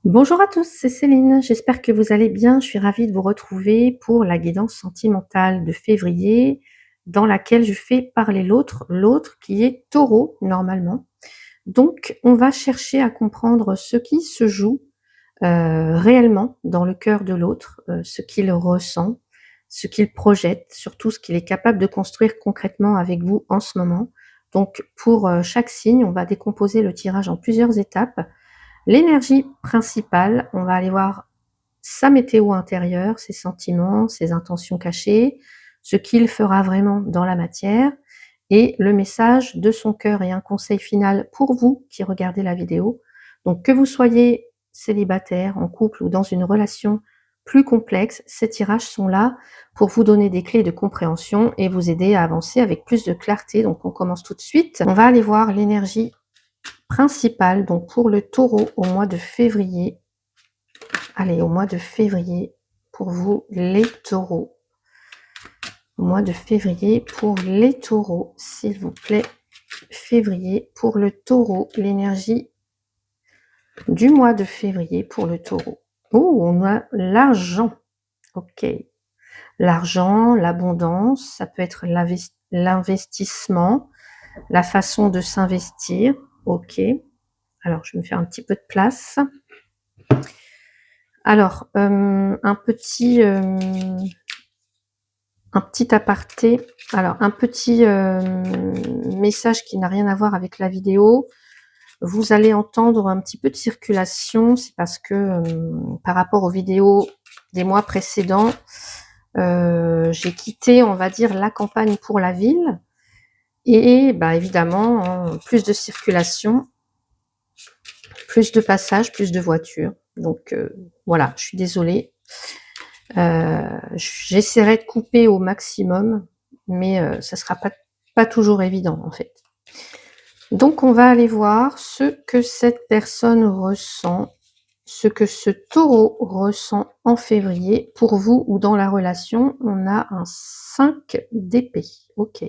Bonjour à tous, c'est Céline, j'espère que vous allez bien. Je suis ravie de vous retrouver pour la guidance sentimentale de février dans laquelle je fais parler l'autre qui est Taureau normalement. Donc on va chercher à comprendre ce qui se joue réellement dans le cœur de l'autre, ce qu'il ressent, ce qu'il projette, surtout ce qu'il est capable de construire concrètement avec vous en ce moment. Donc pour chaque signe, on va décomposer le tirage en plusieurs étapes. L'énergie principale, on va aller voir sa météo intérieure, ses sentiments, ses intentions cachées, ce qu'il fera vraiment dans la matière et le message de son cœur et un conseil final pour vous qui regardez la vidéo. Donc que vous soyez célibataire, en couple ou dans une relation plus complexe, ces tirages sont là pour vous donner des clés de compréhension et vous aider à avancer avec plus de clarté. Donc on commence tout de suite. On va aller voir l'énergie principale, donc pour le Taureau au mois de février. Allez, au mois de février, pour vous les taureaux. Au mois de février, pour les taureaux, s'il vous plaît. Février, pour le taureau, l'énergie du mois de février pour le taureau. Oh, on a l'argent. Ok. L'argent, l'abondance, ça peut être l'investissement, la façon de s'investir. Ok. Alors, je vais me faire un petit peu de place. Alors, un petit aparté. Alors, un petit message qui n'a rien à voir avec la vidéo. Vous allez entendre un petit peu de circulation. C'est parce que par rapport aux vidéos des mois précédents, j'ai quitté, on va dire, la campagne pour la ville. Et bah, évidemment, hein, plus de circulation, plus de passages, plus de voitures. Donc voilà, je suis désolée. J'essaierai de couper au maximum, mais ça sera pas toujours évident en fait. Donc on va aller voir ce que cette personne ressent, ce que ce taureau ressent en février pour vous ou dans la relation. On a un 5 d'épée. Ok.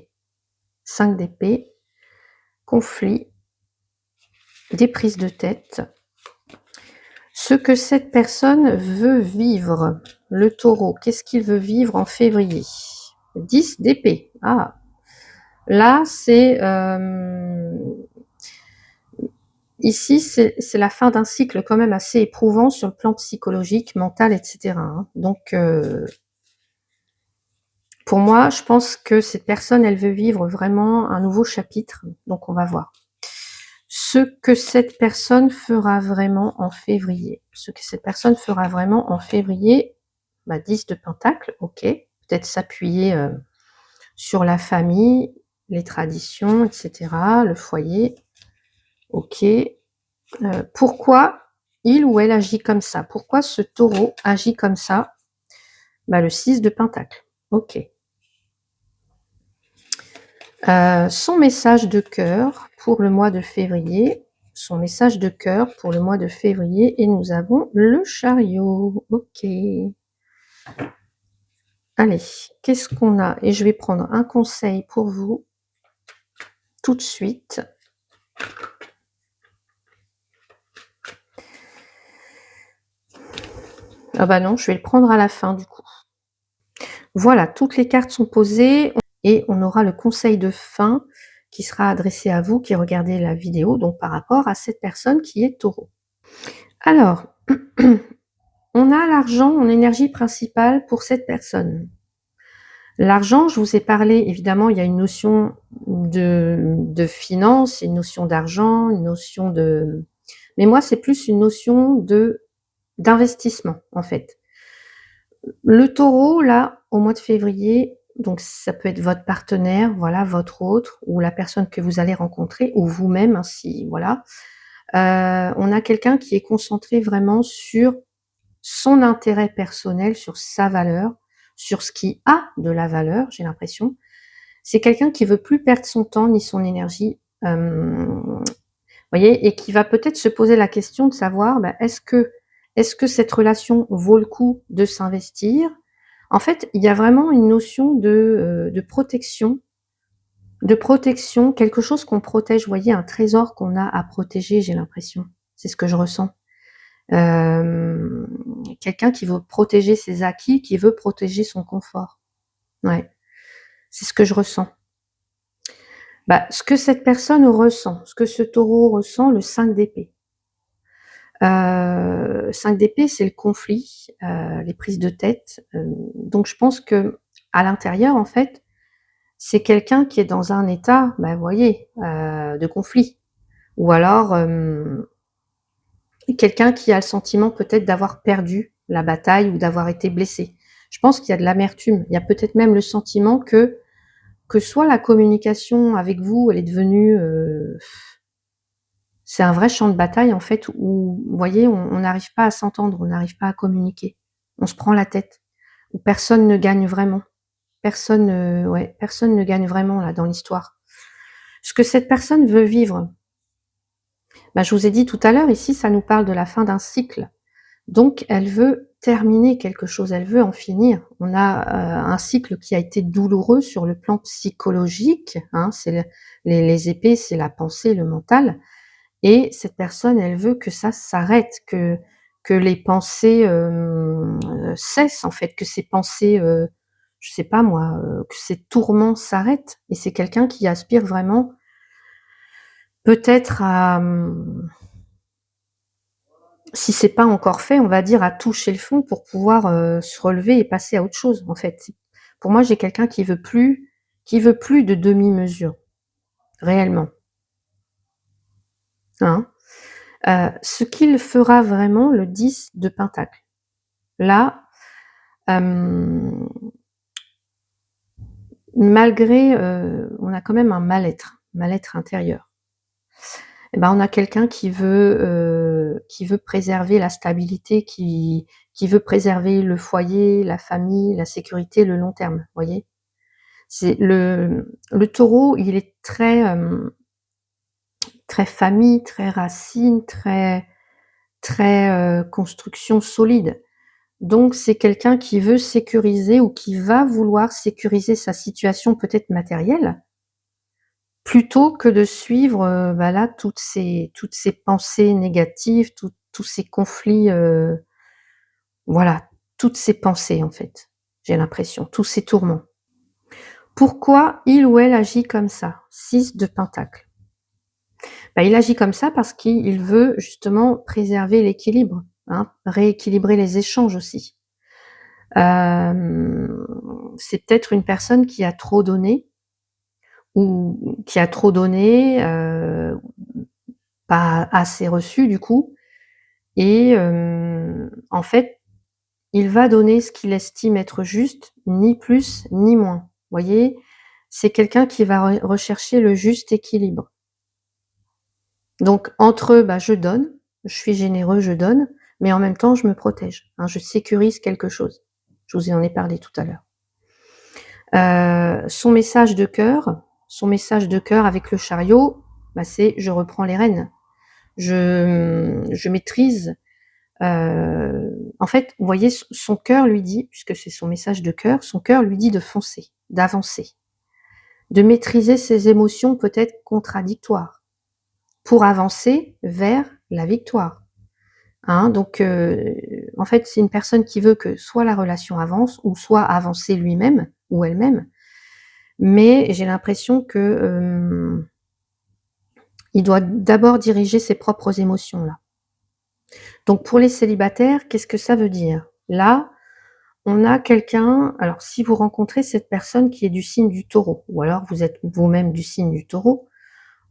5 d'épée, conflit, des prises de tête. Ce que cette personne veut vivre, le taureau, qu'est-ce qu'il veut vivre en février? 10 d'épée. Ah, là, c'est... ici, c'est la fin d'un cycle quand même assez éprouvant sur le plan psychologique, mental, etc. Donc, pour moi, je pense que cette personne, elle veut vivre vraiment un nouveau chapitre. Donc, on va voir. Ce que cette personne fera vraiment en février. Ce que cette personne fera vraiment en février, bah, 10 de Pentacle, ok. Peut-être s'appuyer sur la famille, les traditions, etc., le foyer, ok. Pourquoi il ou elle agit comme ça? Pourquoi ce taureau agit comme ça? Bah, le 6 de Pentacle, ok. Son message de cœur pour le mois de février, son message de cœur pour le mois de février, et nous avons le chariot, ok. Allez, qu'est-ce qu'on a? Et je vais prendre un conseil pour vous tout de suite. Ah bah non, je vais le prendre à la fin du coup. Voilà, toutes les cartes sont posées et on aura le conseil de fin qui sera adressé à vous qui regardez la vidéo, donc par rapport à cette personne qui est taureau. Alors, on a l'argent en énergie principale pour cette personne. L'argent, je vous ai parlé, évidemment, il y a une notion de finance, une notion d'argent, une notion de... Mais moi, c'est plus une notion d'investissement, en fait. Le taureau, là, au mois de février, donc ça peut être votre partenaire, voilà, votre autre, ou la personne que vous allez rencontrer, ou vous-même, hein, si, voilà. On a quelqu'un qui est concentré vraiment sur son intérêt personnel, sur sa valeur, sur ce qui a de la valeur, j'ai l'impression. C'est quelqu'un qui veut plus perdre son temps ni son énergie, voyez, et qui va peut-être se poser la question de savoir, bah, est-ce que cette relation vaut le coup de s'investir? En fait, il y a vraiment une notion de protection, quelque chose qu'on protège, vous voyez, un trésor qu'on a à protéger, j'ai l'impression. C'est ce que je ressens. Quelqu'un qui veut protéger ses acquis, qui veut protéger son confort. Ouais, c'est ce que je ressens. Bah, ce que cette personne ressent, ce que ce taureau ressent, le 5 d'épée. 5 d'épée, c'est le conflit, les prises de tête. Donc je pense que à l'intérieur, en fait, c'est quelqu'un qui est dans un état, bah, vous voyez, de conflit. Ou alors quelqu'un qui a le sentiment peut-être d'avoir perdu la bataille ou d'avoir été blessé. Je pense qu'il y a de l'amertume. Il y a peut-être même le sentiment que soit la communication avec vous, elle est devenue c'est un vrai champ de bataille en fait où, vous voyez, on n'arrive pas à s'entendre, on n'arrive pas à communiquer. On se prend la tête, où personne ne gagne vraiment. Personne ne gagne vraiment là dans l'histoire. Ce que cette personne veut vivre, bah, je vous ai dit tout à l'heure, ici ça nous parle de la fin d'un cycle. Donc elle veut terminer quelque chose, elle veut en finir. On a un cycle qui a été douloureux sur le plan psychologique, hein, c'est les épées, c'est la pensée, le mental. Et cette personne, elle veut que ça s'arrête, que les pensées cessent en fait, que ces pensées, je sais pas moi, que ces tourments s'arrêtent. Et c'est quelqu'un qui aspire vraiment peut-être à, si c'est pas encore fait, on va dire à toucher le fond pour pouvoir se relever et passer à autre chose en fait. Pour moi, j'ai quelqu'un qui veut plus de demi-mesure, réellement. Hein. Ce qu'il fera vraiment, le 10 de Pentacle. Là, malgré, on a quand même un mal-être intérieur. Et ben, on a quelqu'un qui veut préserver la stabilité, qui veut préserver le foyer, la famille, la sécurité, le long terme, vous voyez? C'est le taureau, il est très, très famille, très racine, très construction solide. Donc c'est quelqu'un qui veut sécuriser ou qui va vouloir sécuriser sa situation peut-être matérielle, plutôt que de suivre, bah, là toutes ces pensées négatives, tous ces conflits, voilà, toutes ces pensées en fait, j'ai l'impression, tous ces tourments. Pourquoi il ou elle agit comme ça? 6 de Pentacle. Bah, il agit comme ça parce qu'il veut justement préserver l'équilibre, hein, rééquilibrer les échanges aussi. C'est peut-être une personne qui a trop donné ou qui a trop donné, pas assez reçu du coup et en fait, il va donner ce qu'il estime être juste, ni plus ni moins. Vous voyez? C'est quelqu'un qui va rechercher le juste équilibre. Donc entre, bah, je donne, je suis généreux, je donne, mais en même temps je me protège, hein, je sécurise quelque chose. Je vous en ai parlé tout à l'heure. Son message de cœur avec le chariot, bah, c'est: «Je reprends les rênes». Je maîtrise, en fait, vous voyez, son cœur lui dit, puisque c'est son message de cœur, son cœur lui dit de foncer, d'avancer, de maîtriser ses émotions peut-être contradictoires, pour avancer vers la victoire, hein. Donc en fait, c'est une personne qui veut que soit la relation avance ou soit avancer lui-même ou elle-même. Mais j'ai l'impression que, il doit d'abord diriger ses propres émotions là. Donc pour les célibataires, qu'est-ce que ça veut dire? Là, on a quelqu'un, alors si vous rencontrez cette personne qui est du signe du Taureau ou alors vous êtes vous-même du signe du Taureau,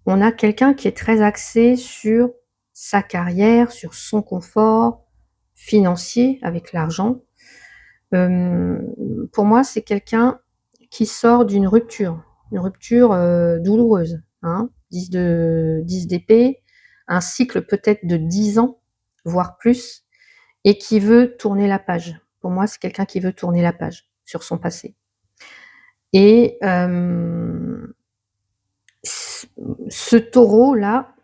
on a quelqu'un qui est très axé sur sa carrière, sur son confort financier avec l'argent. Pour moi, c'est quelqu'un qui sort d'une rupture, une rupture, douloureuse, hein. 10 d'épée, un cycle peut-être de 10 ans, voire plus, et qui veut tourner la page. Pour moi, c'est quelqu'un qui veut tourner la page sur son passé. Et ce taureau-là,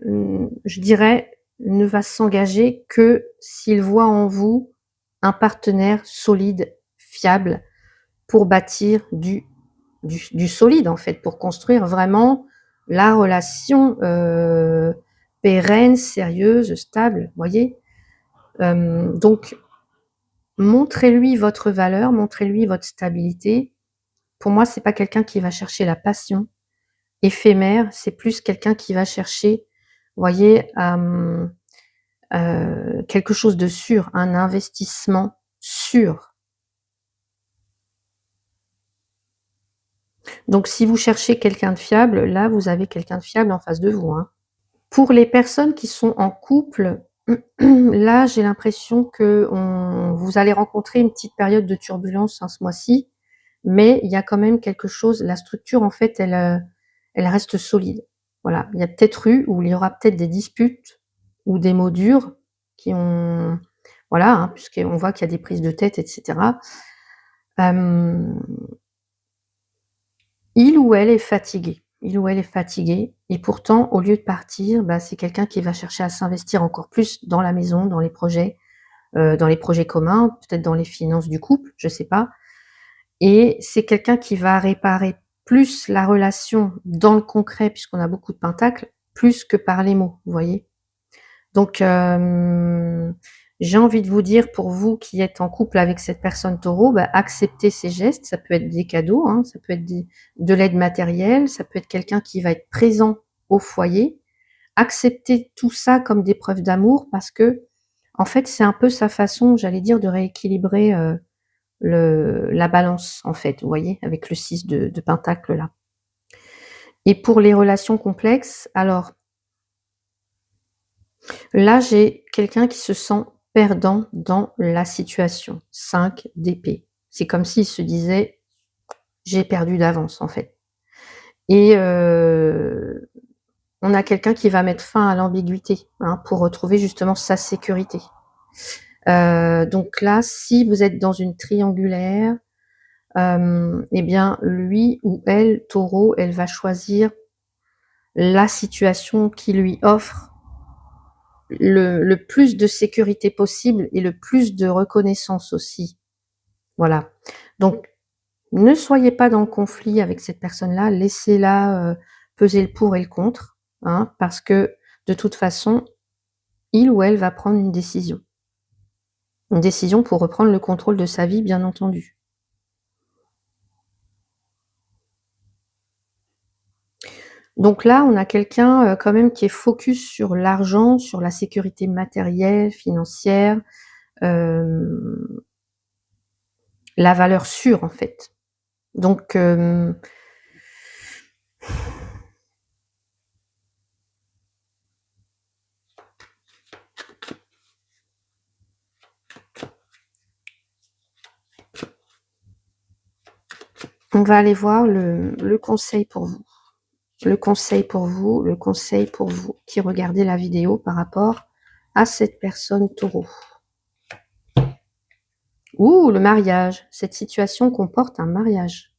je dirais, ne va s'engager que s'il voit en vous un partenaire solide, fiable, pour bâtir du solide en fait, pour construire vraiment la relation pérenne, sérieuse, stable, voyez? Donc montrez-lui votre valeur, montrez-lui votre stabilité. Pour moi, c'est pas quelqu'un qui va chercher la passion éphémère, c'est plus quelqu'un qui va chercher, vous voyez, quelque chose de sûr, un investissement sûr. Donc si vous cherchez quelqu'un de fiable, là, vous avez quelqu'un de fiable en face de vous, hein. Pour les personnes qui sont en couple, là, j'ai l'impression que vous allez rencontrer une petite période de turbulence, hein, ce mois-ci, mais il y a quand même quelque chose, la structure, en fait, elle reste solide. Voilà, il y a peut-être où il y aura peut-être des disputes ou des mots durs qui ont voilà, hein, puisqu'on voit qu'il y a des prises de tête et cetera. Il ou elle est fatigué. Il ou elle est fatigué et pourtant, au lieu de partir, bah, c'est quelqu'un qui va chercher à s'investir encore plus dans la maison, dans les projets communs, peut-être dans les finances du couple, je sais pas. Et c'est quelqu'un qui va réparer plus la relation dans le concret, puisqu'on a beaucoup de pentacles, plus que par les mots, vous voyez? Donc, j'ai envie de vous dire, pour vous qui êtes en couple avec cette personne taureau, bah, acceptez ces gestes. Ça peut être des cadeaux, hein, ça peut être de l'aide matérielle, ça peut être quelqu'un qui va être présent au foyer. Acceptez tout ça comme des preuves d'amour parce que, en fait, c'est un peu sa façon, j'allais dire, de rééquilibrer la balance, en fait, vous voyez, avec le 6 de pentacle là. Et pour les relations complexes, alors là, j'ai quelqu'un qui se sent perdant dans la situation. 5 d'épée. C'est comme s'il se disait: «J'ai perdu d'avance», en fait. Et on a quelqu'un qui va mettre fin à l'ambiguïté, hein, pour retrouver justement sa sécurité. Donc là, si vous êtes dans une triangulaire, eh bien, lui ou elle, taureau, elle va choisir la situation qui lui offre le plus de sécurité possible et le plus de reconnaissance aussi. Voilà. Donc, ne soyez pas dans le conflit avec cette personne-là, laissez-la peser le pour et le contre, hein, parce que de toute façon, il ou elle va prendre une décision. Une décision pour reprendre le contrôle de sa vie, bien entendu. Donc là, on a quelqu'un quand même qui est focus sur l'argent, sur la sécurité matérielle, financière, la valeur sûre en fait. Donc on va aller voir le conseil pour vous. Le conseil pour vous, le conseil pour vous qui regardez la vidéo par rapport à cette personne taureau. Ouh, le mariage. Cette situation comporte un mariage.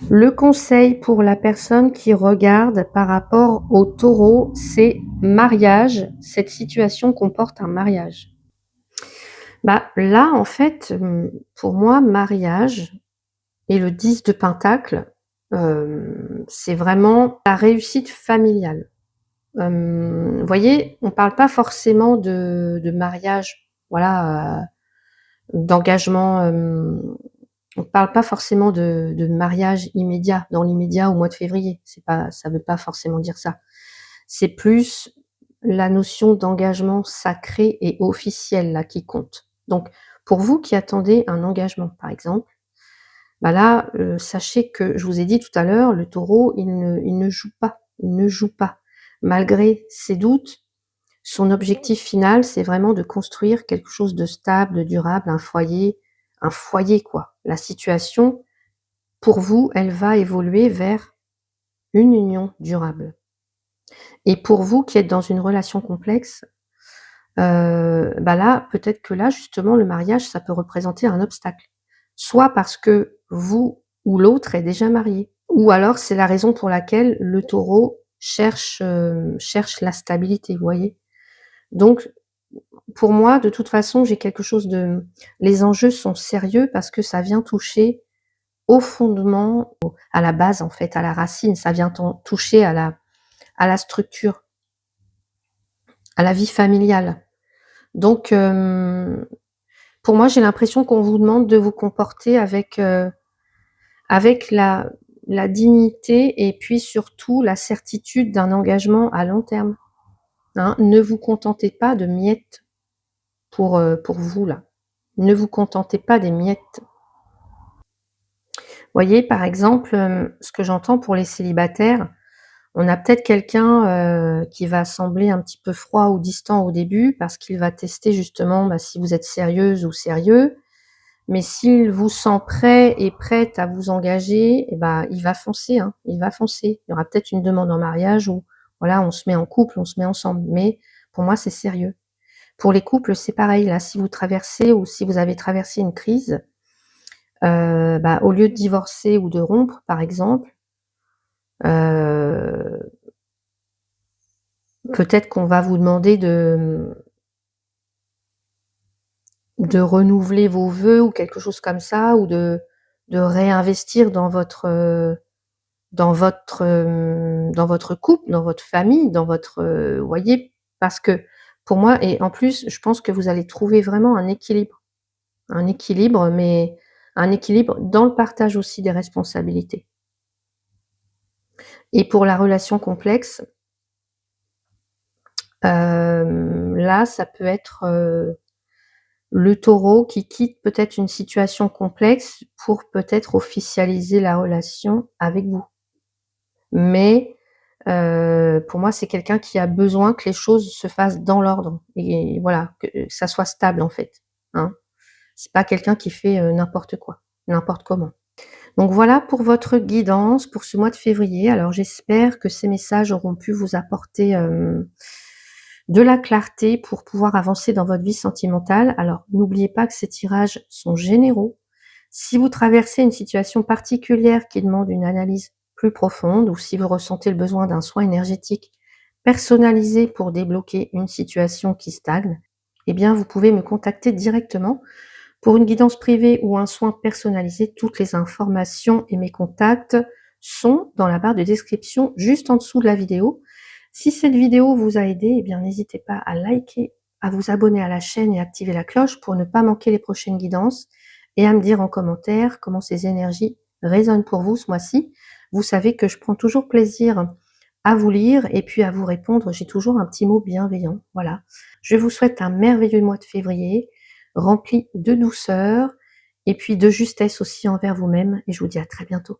Le conseil pour la personne qui regarde par rapport au taureau, c'est mariage. Cette situation comporte un mariage. Bah, là, en fait, pour moi, mariage et le 10 de pentacle, c'est vraiment la réussite familiale. Vous voyez, on parle pas forcément de mariage, voilà, d'engagement, on parle pas forcément de mariage immédiat, dans l'immédiat au mois de février. Ça veut pas forcément dire ça. C'est plus la notion d'engagement sacré et officiel là qui compte. Donc pour vous qui attendez un engagement par exemple, bah là, sachez que je vous ai dit tout à l'heure, le taureau il ne joue pas, il ne joue pas. Malgré ses doutes, son objectif final, c'est vraiment de construire quelque chose de stable, de durable, un foyer quoi. La situation, pour vous, elle va évoluer vers une union durable. Et pour vous qui êtes dans une relation complexe, bah là, peut-être que là, justement, le mariage, ça peut représenter un obstacle. Soit parce que vous ou l'autre est déjà marié, ou alors c'est la raison pour laquelle le taureau cherche la stabilité, vous voyez? Donc pour moi, de toute façon, j'ai quelque chose de les enjeux sont sérieux parce que ça vient toucher au fondement, à la base en fait, à la racine, ça vient toucher à la structure. à la vie familiale. Donc, pour moi, j'ai l'impression qu'on vous demande de vous comporter avec la dignité et puis surtout la certitude d'un engagement à long terme, hein. Ne vous contentez pas de miettes pour vous là. Ne vous contentez pas des miettes. Voyez, par exemple, ce que j'entends pour les célibataires, on a peut-être quelqu'un, qui va sembler un petit peu froid ou distant au début parce qu'il va tester justement, bah, si vous êtes sérieuse ou sérieux. Mais s'il vous sent prêt et prête à vous engager, et bah, il va foncer, hein, il va foncer. Il y aura peut-être une demande en mariage où, voilà, on se met en couple, on se met ensemble. Mais pour moi, c'est sérieux. Pour les couples, c'est pareil. Là, si vous traversez ou si vous avez traversé une crise, bah, au lieu de divorcer ou de rompre, par exemple, heu, peut-être qu'on va vous demander de renouveler vos vœux ou quelque chose comme ça ou de réinvestir dans votre couple, dans votre famille, dans votre, vous voyez? Parce que pour moi et en plus, je pense que vous allez trouver vraiment un équilibre, mais un équilibre dans le partage aussi des responsabilités. Et pour la relation complexe, là, ça peut être, le taureau qui quitte peut-être une situation complexe pour peut-être officialiser la relation avec vous. Mais pour moi, c'est quelqu'un qui a besoin que les choses se fassent dans l'ordre et voilà, que ça soit stable en fait, hein. C'est pas quelqu'un qui fait, n'importe quoi, n'importe comment. Donc voilà pour votre guidance pour ce mois de février. Alors j'espère que ces messages auront pu vous apporter, de la clarté pour pouvoir avancer dans votre vie sentimentale. Alors n'oubliez pas que ces tirages sont généraux. Si vous traversez une situation particulière qui demande une analyse plus profonde ou si vous ressentez le besoin d'un soin énergétique personnalisé pour débloquer une situation qui stagne, eh bien vous pouvez me contacter directement pour une guidance privée ou un soin personnalisé. Toutes les informations et mes contacts sont dans la barre de description juste en dessous de la vidéo. Si cette vidéo vous a aidé, eh bien n'hésitez pas à liker, à vous abonner à la chaîne et activer la cloche pour ne pas manquer les prochaines guidances et à me dire en commentaire comment ces énergies résonnent pour vous ce mois-ci. Vous savez que je prends toujours plaisir à vous lire et puis à vous répondre. J'ai toujours un petit mot bienveillant. Voilà. Je vous souhaite un merveilleux mois de février, rempli de douceur et puis de justesse aussi envers vous-même et je vous dis à très bientôt.